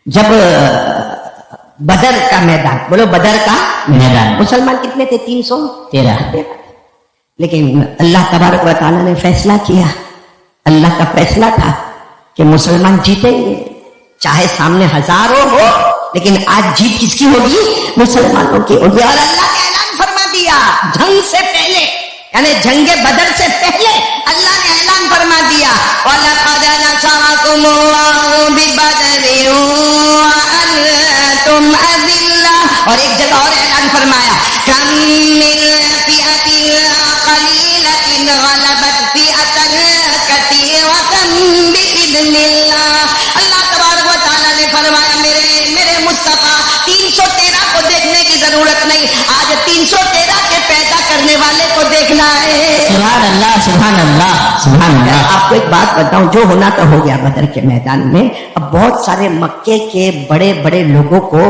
جب بدر کا میدان، بولو بدر کا میدان، مسلمان کتنے تھے؟ 313. لیکن اللہ تبارک و تعالیٰ نے فیصلہ کیا، اللہ کا فیصلہ تھا کہ مسلمان جیتیں گے، چاہے سامنے ہزاروں ہو، لیکن آج جیت کس کی ہوگی؟ مسلمانوں کی ہوگی. اور اللہ نے اعلان فرما دیا جنگ سے پہلے، یعنی جنگ بدر سے پہلے اللہ نے اعلان فرما دیا وَلَقَدْ نَصَرَكُمُ اللَّهُ بِبَدْرٍ وَأَنْتُمْ أَذِلَّةٌ. اور ایک جگہ اور اعلان فرمایا كَمْ مِنْ فِئَةٍ قَلِيلَةٍ غَلَبَتْ فِئَةً كَثِيرَةً بِإِذْنِ اللَّهِ. اللہ تبارک و تعالیٰ نے فرمایا میرے مصطفیٰ 313 کو دیکھنے کی ضرورت نہیں، آج 313 کے پیدا کرنے والے کو دیکھنا ہے. سبحان اللہ سبحان اللہ سبحان اللہ. آپ کو ایک بات بتاؤں، جو ہونا تو ہو گیا بدر کے میدان میں. اب بہت سارے مکے کے بڑے بڑے لوگوں کو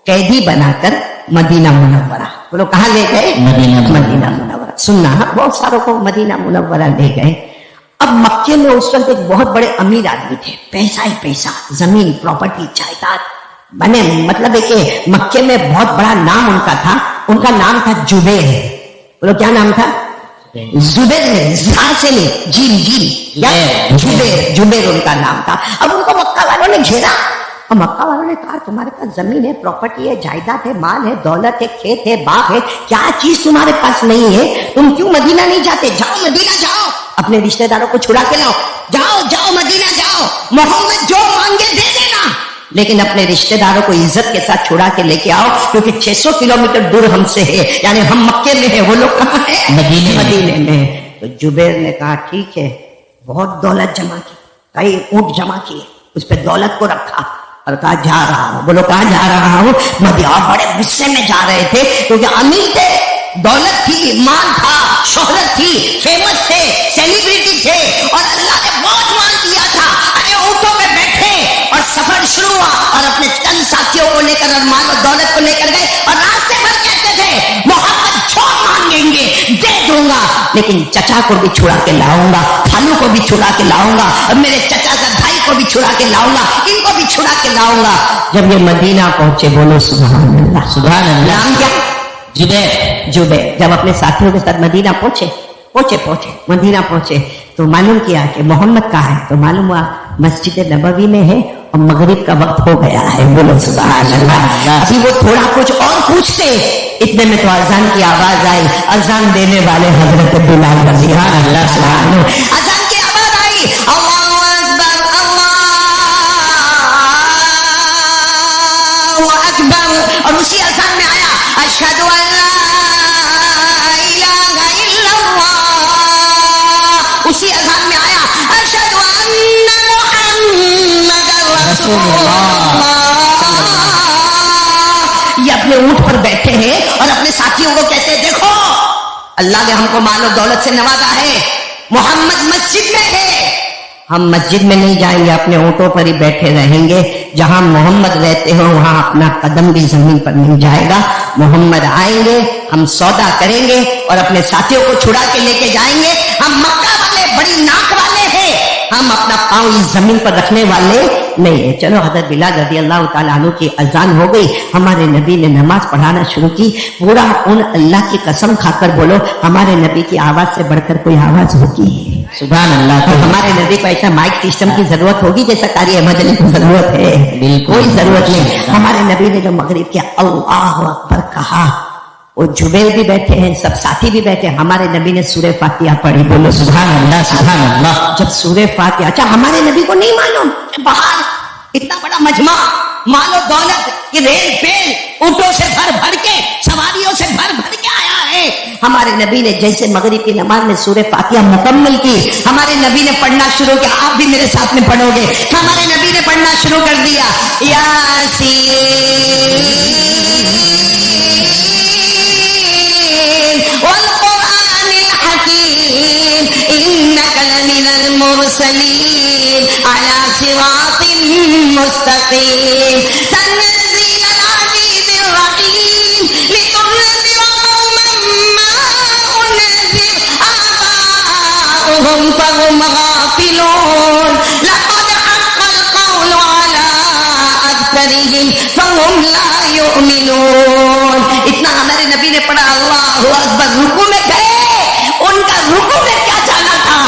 قیدی بنا کر مدینہ منورہ، بولو کہاں لے گئے؟ مدینہ منورہ. سننا، بہت ساروں کو مدینہ منورہ لے گئے. اب مکے میں اس وقت ایک بہت بڑے امیر آدمی تھے، پیسہ ہی پیسہ، زمین پراپرٹی جائیداد بنے. مطلب ہے کہ مکے میں بہت بڑا نام ان کا تھا. ان کا نام تھا جبیر. بولو کیا نام تھا؟ زبیر نہیں، زہر سے نہیں، جبیر ان کا نام تھا. اب ان کو مکہ والوں نے گھیرا، اور مکہ والوں نے کہا تمہارے پاس زمین ہے، پراپرٹی ہے، جائیداد ہے، مال ہے، دولت ہے، کھیت ہے، باغ ہے، کیا چیز تمہارے پاس نہیں ہے؟ تم کیوں مدینہ نہیں جاتے؟ جاؤ مدینہ جاؤ، اپنے رشتہ داروں کو چھڑا کے لاؤ، جاؤ مدینہ جاؤ، محمد جو مانگے دے دینا، لیکن اپنے رشتہ داروں کو عزت کے ساتھ چھڑا کے لے کے آؤ، کیونکہ 600 کلومیٹر دور ہم سے ہے، یعنی ہم مکے میں ہیں، وہ لوگ کہاں ہیں؟ مدینے میں. تو جبیر نے کہا ٹھیک ہے. بہت دولت جمع کی، کئی اونٹ جمع کیے، اس پہ دولت کو رکھا اور کہا جا رہا ہوں. بولو کہاں جا رہا ہوں؟ مدینہ. بڑے غصے میں جا رہے تھے کیونکہ امیر تھے، دولت تھی، مال تھا، شہرت تھی، فیمس تھے، سیلیبریٹی تھے، اور اللہ نے بہت مال دیا تھا. ارے اونٹوں پہ بیٹھے اور سفر شروع ہوا، اور اپنے چند ساتھیوں کو لے کر اور مال اور دولت کو لے کر گئے، اور راستے بھر کہتے تھے محمد جو مانگیں گے دے دوں گا، لیکن چچا کو بھی چھڑا کے لاؤں گا، خالو کو بھی چھڑا کے لاؤں گا، اور میرے چچا کا بھائی کو بھی چھڑا کے لاؤں گا، ان کو بھی چھڑا کے لاؤں گا. جب یہ مدینہ پہنچے، بولو سبحان اللہ سبحان اللہ. نام کیا؟ جبیر. جب اپنے ساتھیوں کے ساتھ مدینہ پہنچے مدینہ پہنچے تو معلوم کیا کہ محمد کہاں ہے، تو معلوم ہوا مسجد نبوی میں ہے اور مغرب کا وقت ہو گیا ہے. بولو سبحان اللہ. ابھی وہ تھوڑا کچھ اور پوچھتے، اتنے میں تو اذان کی آواز آئی. اذان دینے والے حضرت بلال رضی اللہ سبحان اللہ. اذان کی آواز آئی، اللہ اکبر اللہ اکبر، اور اسی اذان میں آیا اشہد ان لا الہ الا اللہ. اسی اذان میں آیا اشہد ان محمد رسول اللہ. یہ اپنے اونٹ پر بیٹھے ہیں اور اپنے ساتھیوں کو کہتے ہیں دیکھو اللہ نے ہم کو مال و دولت سے نوازا ہے، محمد مسجد میں ہے، ہم مسجد میں نہیں جائیں گے، اپنے اونٹوں پر ہی بیٹھے رہیں گے. جہاں محمد رہتے ہو وہاں اپنا قدم بھی زمین پر نہیں جائے گا. محمد آئیں گے، ہم سودا کریں گے اور اپنے ساتھیوں کو چھڑا کے لے کے جائیں گے. ہم مکہ والے بڑی ناک والے ہیں، ہم اپنا پاؤں اس زمین پر رکھنے والے نہیں ہے. چلو حضرت بلال رضی اللہ تعالیٰ عنہ کی اذان ہو گئی، ہمارے نبی نے نماز پڑھانا شروع کی. پورا ان اللہ کی قسم کھا کر بولو ہمارے نبی کی آواز سے بڑھ کر کوئی آواز ہوگی؟ سبحان اللہ. تو ہمارے نبی کو ایسا مائک سسٹم کی ضرورت ہوگی جیسا قاری احمد علی کو ضرورت ہے؟ کوئی ضرورت نہیں. ہمارے نبی نے جو مغرب کیا اللہ اکبر کہا، وہ جبیر بھی بیٹھے ہیں، سب ساتھی بھی بیٹھے. ہمارے نبی نے سورہ فاتحہ پڑھی. بولو سبحان اللہ سبحان اللہ. جب سورہ فاتحہ، اچھا ہمارے نبی کو نہیں معلوم باہر اتنا بڑا مجمع، مال و دولت، یہ ریل پیل اونٹوں سے بھر بھر کے، سواریوں سے بھر بھر کے آیا ہے. ہمارے نبی نے جیسے مغرب کی نماز میں سورہ فاتحہ مکمل کی، ہمارے نبی نے پڑھنا شروع کیا. آپ بھی میرے ساتھ میں پڑھو گے. ہمارے نبی نے پڑھنا شروع کر دیا یاسین والقرآن الحکیم انک لمن المرسلین علی صراط مستقیم تنزیل العزیز الرحیم لتنذر قوما ما انذر آباؤهم فهم غافلون لقد حق القول على قلوبهم فهم لا يؤمنون. اتنا ہمارے نبی نے پڑھا اللہ اکبر، رکوع میں گئے. ان کا رکوع میں کیا جانا تھا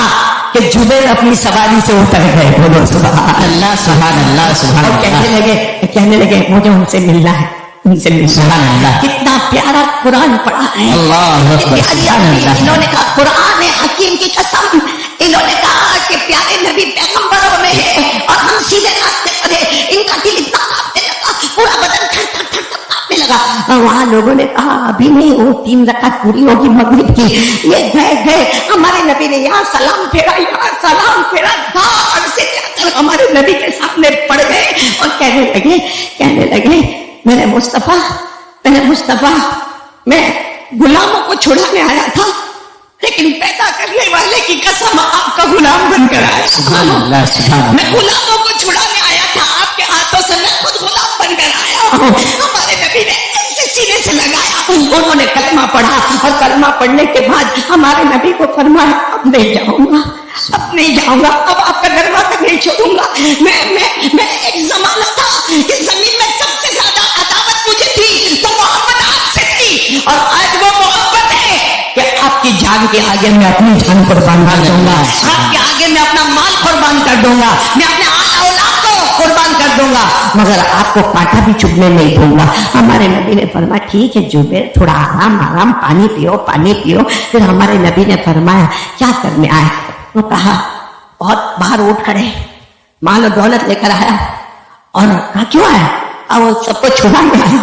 کہ جبیر اپنی سواری سے اتر گئے. بولو سبحان اللہ سبحان اللہ سبحان اور کہنے لگے مجھے ان سے ملنا ہے، ان سے ملنا. سبحان اللہ. کتنا پیارا قرآن پڑھا ہے. اللہ اکبر. انہوں نے کہا قرآن حکیم کی قسم، انہوں نے کہا کہ پیارے نبی پیغمبروں میں ہے اور ہم سیدھے راستے پر ہے. ان کا دل اتنا کانپنے لگا، پورا بدن تھر تھر تھر تھر کانپنے لگا. وہاں لوگوں نے کہا ابھی نہیں، وہ 3 رکعت پوری ہوگی مغرب کی. یہ گئے ہمارے نبی نے یہاں سلام پھیرا، یہاں سلام پھیرا، دھار سے جا کر ہمارے نبی کے سامنے پڑ گئے اور کہنے لگے میرے مصطفیٰ میں غلاموں کو چھڑانے آیا تھا، لیکن پیدا کرنے والے کی قسم آپ کا غلام بن کر آیا. سبحان اللہ سبحان اللہ. میں غلاموں کو چھڑانے آیا تھا، آپ کے ہاتھوں سے میں خود غلام بن کر آیا ہوں. ہمارے نبی نے ایسے سینے سے لگایا، انہوں نے کلمہ پڑھا اور کلمہ پڑھنے کے بعد ہمارے نبی کو فرمایا اب نہیں جاؤں گا، اب آپ کا دروازہ نہیں چھوڑوں گا. میں ایک زمانہ تھا کہ زمین میں سب سے زیادہ عداوت مجھے تھی تو محبت آپ سے تھی، اور آج وہ محبت ہے کہ آپ کی جان کے آگے میں اپنی جان قربان کر دوں گا، آپ کے آگے میں اپنا مال قربان کر دوں گا، میں اپنے اولاد کو قربان کر دوں گا، مگر آپ کو کانٹا بھی چبھنے نہیں دوں گا. ہمارے نبی نے فرمایا ٹھیک ہے جبیر، تھوڑا آرام، پانی پیو. پھر ہمارے نبی نے فرمایا کیا کرنے آئے؟ وہ کہا بہت باہر اٹھ کھڑے، مال و دولت لے کر آیا. اور کہا کیوں آیا؟ وہ سب کو چھڑانے آیا.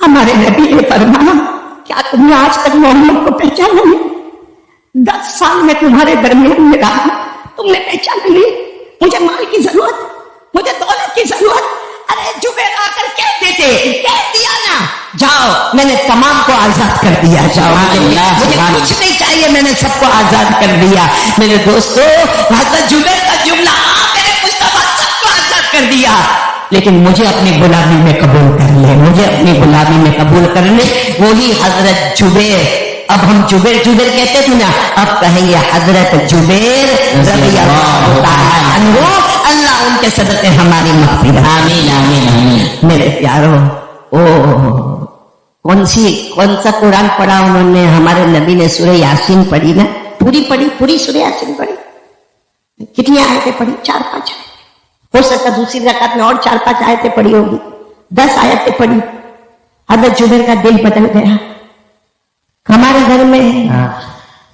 ہمارے نبی نے فرمایا کیا تم نے آج تک محمد کو پہچانا نہیں؟ 10 سال میں تمہارے درمیان میں رہا، تم نے پہچانا نہیں. مجھے مال کی ضرورت، مجھے دولت کی ضرورت. ارے جبیر آ کر کہہ دیا نا جاؤ میں نے تمام کو آزاد کر دیا، جاؤ مجھے کچھ نہیں چاہیے، میں نے سب کو آزاد کر دیا. میرے دوستو حضرت جبیر کا جملہ میرے مصطفیٰ سب کو آزاد کر دیا، لیکن مجھے اپنی غلامی میں قبول کر لے، وہی حضرت جبیر. اب ہم جبیر کہتے تھے نا، اب کہیں گے حضرت جبیر رضی اللہ تعالی عنہ، اللہ ان کے صدقے ہماری مغفرت. آمین آمین آمین. میرے پیارو کون سا قرآن پڑھا انہوں نے؟ ہمارے نبی نے سورہ یاسین پڑھی نا، پوری سورہ یاسین پڑھی. کتنی آیتیں پڑھی؟ 4-5 آیتیں. ہو سکتا دوسری رکعت میں اور 4-5 آیتیں پڑھی ہوگی. 10 آیتیں پڑھی. حضرت جبیر کا دل بدل گیا. ہمارے گھر میں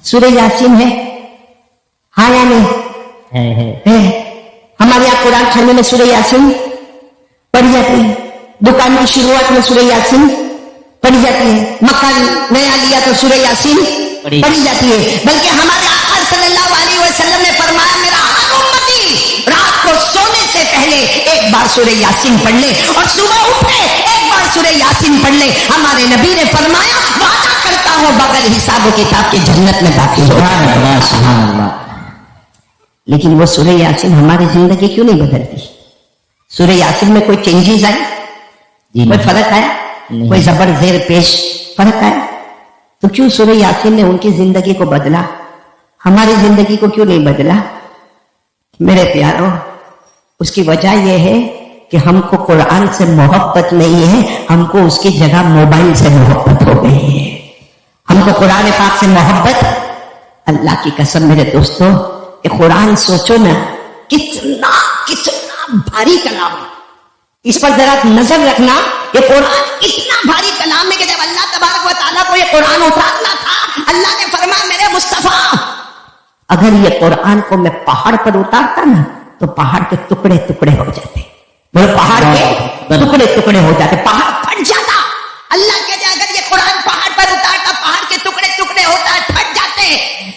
سورہ یاسین ہے، ہاں یا نہیں؟ ہے. ہمارے یہاں قرآن خانے میں سورہ یاسین پڑھی جاتی ہے، دکان کی شروعات میں سورہ یاسین پڑھی جاتی ہے، مکان نیا لیا تو سورہ یاسین پڑھی جاتی ہے. بلکہ ہمارے آقا صلی اللہ علیہ وسلم نے فرمایا میرا ہر امتی رات کو سونے سے پہلے ایک بار سورہ یاسین پڑھ لے اور صبح اٹھے ایک بار سورہ یاسین پڑھ لے. ہمارے نبی نے فرمایا وعدہ کرتا ہوں بغیر حساب و کتاب کے جنت میں داخل ہو. سبحان اللہ. لیکن وہ سورہ یاسین ہماری زندگی کیوں نہیں بدلتی؟ سورہ یاسین میں کوئی چینجز آئے؟ کوئی فرق آیا؟ کوئی زبر زیر پیش فرق آیا؟ تو کیوں سورہ یاسین نے ان کی زندگی کو بدلا، ہماری زندگی کو کیوں نہیں بدلا؟ میرے پیارو اس کی وجہ یہ ہے کہ ہم کو قرآن سے محبت نہیں ہے، ہم کو اس کی جگہ موبائل سے محبت ہو گئی ہے. ہم کو قرآن پاک سے محبت، اللہ کی قسم میرے دوستو کہ قرآن سوچو نا کتنا بھاری کلام ہے. اس پر ذرا نظر رکھنا، یہ قرآن اتنا بھاری کلام ہے کہ جب اللہ تبارک و تعالیٰ کو یہ قرآن اتارنا تھا، اللہ نے فرمایا میرے مصطفیٰ اگر یہ قرآن کو میں پہاڑ پر اتارتا نا تو پہاڑ کے ٹکڑے ہو جاتے. پہاڑ کے ٹکڑے ہو جاتے، پہاڑ پھٹ جاتا. اللہ کہتے اگر یہ قرآن پہاڑ پر اتارتا پہاڑ کے ٹکڑے ہوتا ہے، پھٹ جاتے.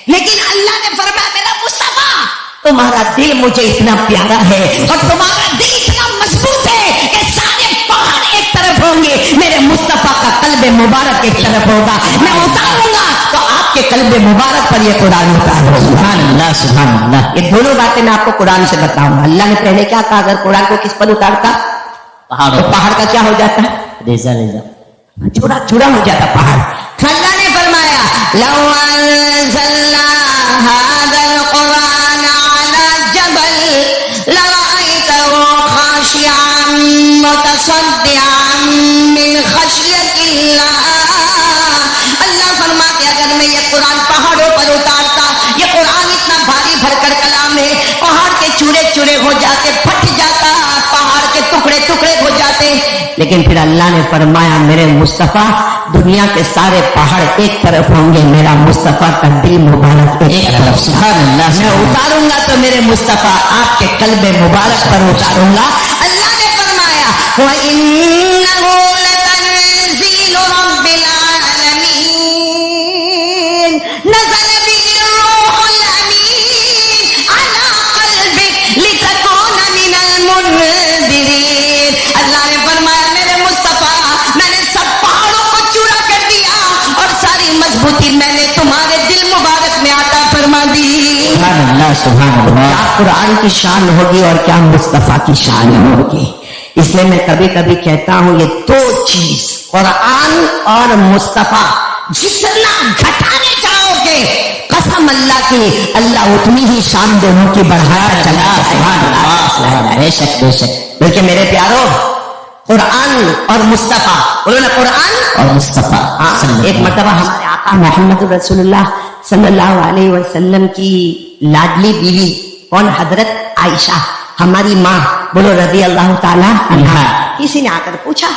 لیکن اللہ نے فرمایا میرا مصطفیٰ تمہارا دل مجھے اتنا پیارا ہے اور تمہارا دل اتنا مضبوط ہے کہ سارے پہاڑ ایک طرف ہوں گے، میرے مصطفیٰ کا قلب مبارک ایک طرف ہوگا. میں اتاروں گا تو آپ کے قلب مبارک پر یہ قرآن اتاروں. سبحان اللہ سبحان اللہ. یہ دونوں باتیں میں آپ کو قرآن سے بتاؤں گا. اللہ نے پہلے کیا کہا؟ اگر قرآن کو کس پر اتارتا تو پہاڑ کا کیا ہو جاتا؟ ریزا چوڑا ہو جاتا پہاڑ. اللہ نے فرمایا لو انزلنا هذا القرآن على جبل لرأيته خاشعا متصدعا من خشیت اللہ. اللہ فرماتے اگر میں یہ قرآن پہاڑوں پر اتارتا، یہ قرآن اتنا بھاری بھرکر کلام ہے، پہاڑ کے چورے چورے ہو جاتے، پھٹ جاتا، پہاڑ کے ٹکڑے ٹکڑے ہو جاتے. لیکن پھر اللہ نے فرمایا میرے مصطفیٰ دنیا کے سارے پہاڑ ایک طرف ہوں گے، میرا مصطفیٰ کا دل مبارک ایک طرف. سبحان اللہ. میں اتاروں گا تو میرے مصطفیٰ آپ کے قلب مبارک پر اتاروں گا. اللہ نے فرمایا وَإِنَّهُ لَتَنزِيلُ رَبِّ الْعَالَمِينَ نَزَلَ بِهِ الرُّوحُ الْأَمِينُ عَلَى قَلْبِكَ لِتَكُونَ مِنَ الْمُنذِرِينَ. اللہ نے فرمایا میرے مصطفیٰ میں نے سب پہاڑوں کو چورا کر دیا اور ساری مضبوطی میں نے تمہارے دل مبارک میں عطا فرما دی. سبحان اللہ سبحان اللہ. کیا قرآن کی شان ہوگی اور کیا مصطفیٰ کی شان ہوگی. اس لیے میں کبھی کبھی کہتا ہوں یہ دو چیز قرآن اور مصطفیٰ جتنا گھٹانے جاؤ گے قسم اللہ کی اللہ اتنی ہی شان دونوں کی بڑھاتا چلا. سبحان اللہ. بے شک بے شک. بلکہ میرے پیارو قرآن اور مصطفیٰ بولو نا قرآن اور مصطفیٰ. ایک مرتبہ ہمارے آقا محمد رسول اللہ صلی اللہ علیہ وسلم کی لاڈلی بیوی کون؟ حضرت عائشہ ہماری ماں بولو رضی اللہ تعالی عنہا. کسی نے آ کر پوچھا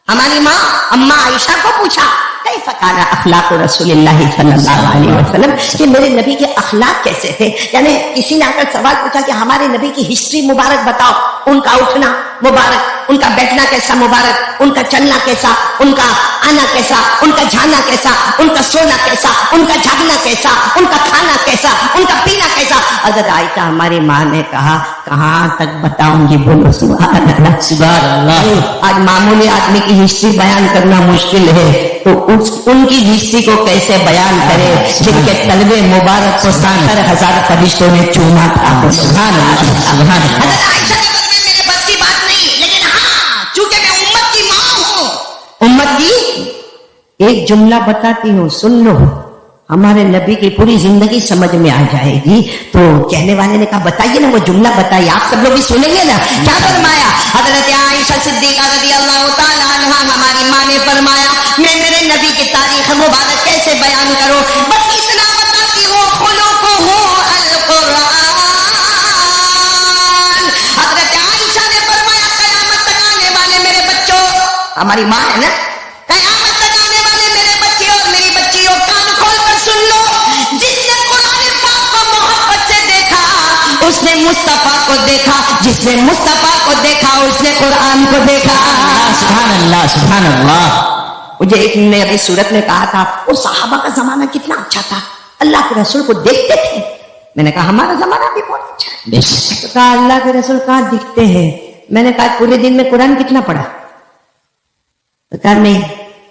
ہماری ماں اماں عائشہ کو پوچھا کیف کان اخلاق رسول اللہ صلی اللہ علیہ وسلم کہ میرے نبی کے اخلاق کیسے تھے. یعنی کسی نے آ کر سوال پوچھا کہ ہمارے نبی کی ہسٹری مبارک بتاؤ، ان کا اٹھنا مبارک، ان کا بیٹھنا کیسا مبارک، ان کا چلنا کیسا، ان کا آنا کیسا، ان کا جانا کیسا، ان کا سونا کیسا، ان کا جاگنا کیسا، ان کا کھانا کیسا، ان کا پینا کیسا. حضرت عائشہ ہماری ماں نے کہا کہاں تک بتاؤں گی؟ بولو سبحان اللہ. سبحان اللہ. آج معمولی آدمی کی ہسٹری بیان کرنا مشکل ہے تو ان کی ہسٹری کو کیسے بیان کرے جن کے قلب مبارک کو 70,000 فرشتوں نے چوما تھا. سبحان اللہ سبحان اللہ. حضرت عائشہ کے بارے میں میرے بس کی بات نہیں، لیکن ہاں چونکہ میں امت کی ماں ہوں، امت کی ایک جملہ بتاتی ہوں سن لو، ہمارے نبی کی پوری زندگی سمجھ میں آ جائے گی. تو کہنے والے نے کہا بتائیے نا وہ جملہ بتائیے، آپ سب لوگ بھی سنیں گے نا. کیا فرمایا حضرت عائشہ صدیقہ رضی اللہ تعالیٰ عنہا ہماری ماں نے فرمایا میں میرے نبی کی تاریخ مبارک کیسے بیان کروں، بس اتنا بتاتی ہوں خلقہ القرآن. حضرت عائشہ نے فرمایا قیامت تک آنے والے میرے بچوں، ہماری ماں ہے نا، قیامت تک آنے والے میرے بچے اور میری بچیوں کان کھول کر سن لو، جس نے قرآن پاک کو محبت سے دیکھا اس نے مصطفیٰ کو دیکھا، جس نے مصطفیٰ کو دیکھا اس نے قرآن کو دیکھا. سبحان اللہ سبحان اللہ. مجھے ایک نے ابھی صورت میں کہا تھا وہ صحابہ کا زمانہ کتنا اچھا تھا، اللہ کے رسول کو دیکھتے تھے. میں نے کہا ہمارا زمانہ بھی بہت اچھا ہے. بے شک. تو کہا اللہ کے رسول کہاں دکھتے ہیں؟ میں نے کہا پورے دن میں قرآن کتنا پڑھا؟ تو کہا نہیں.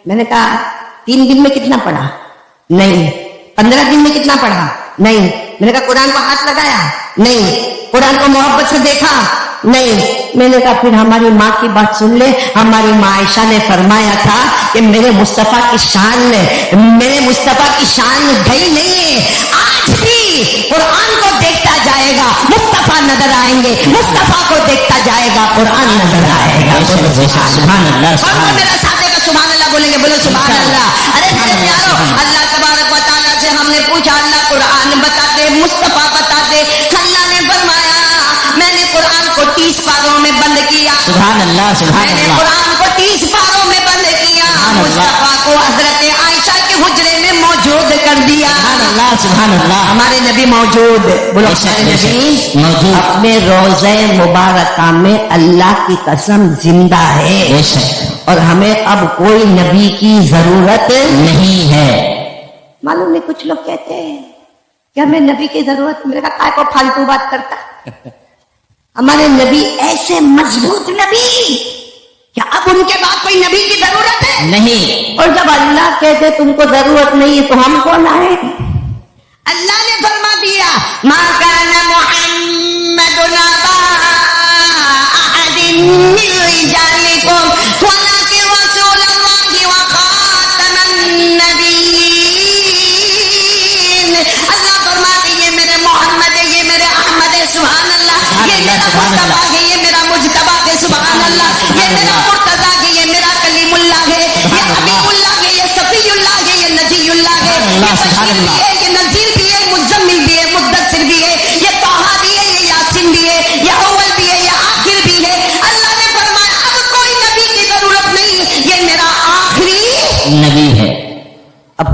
میں نے کہا 3 دن میں کتنا پڑھا؟ نہیں. 15 دن میں کتنا پڑھا؟ نہیں. میں نے کہا قرآن کو ہاتھ لگایا؟ نہیں. قرآن کو محبت سے دیکھا؟ نہیں. میں نے کہا پھر ہماری ماں کی بات سن لے. ہماری ماں عائشہ نے فرمایا تھا کہ میرے مصطفیٰ کی شان گئی نہیں ہے، آج بھی قرآن کو دیکھتا جائے گا مصطفیٰ نظر آئیں گے، مصطفیٰ کو دیکھتا جائے گا قرآن نظر آئے گا. سبحان اللہ اور وہ میرا ساتھ کا سبحان اللہ بولیں گے، بولو سبحان اللہ. ارے میرے پیارو اللہ تبارک و تعالیٰ سے ہم نے پوچھا اللہ قرآن بتا دے، مصطفیٰ بتا دے. اللہ نے فرمایا میں نے قرآن کو 30 پاروں میں بند کیا. سبحان اللہ سبحان میں نے اللہ. قرآن کو 30 پاروں میں بند کیا. مصطفیٰ کو حضرت عائشہ کے حجرے میں موجود کر دیا. سبحان اللہ سبحان اللہ. ہمارے نبی موجود، بولو بے شک، ہمارے بے شک. نبی موجود. اپنے روضہ مبارکہ میں اللہ کی قسم زندہ ہے بے شک. اور ہمیں اب کوئی نبی کی ضرورت نہیں ہے. معلوم نہیں کچھ لوگ کہتے ہیں کہ ہمیں نبی کی ضرورت، میرے کہا کو فالتو بات کرتا. ہمارے نبی ایسے مضبوط نبی کہ اب ان کے بعد کوئی نبی کی ضرورت ہے نہیں. اور جب اللہ کہتے تم کو ضرورت نہیں ہے تو ہم کون آئے؟ اللہ نے فرما دیا ما کان محمد ابا احد من رجالکم ولکن رسول اللہ وخاتم النبیین. اللہ فرماتے یہ میرے محمد ہے، یہ میرے احمد ہے، سبحان اللہ. یہ میرا مصطفیٰ ہے، یہ میرا مجتبیٰ ہے، سبحان اللہ. یہ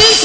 30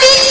30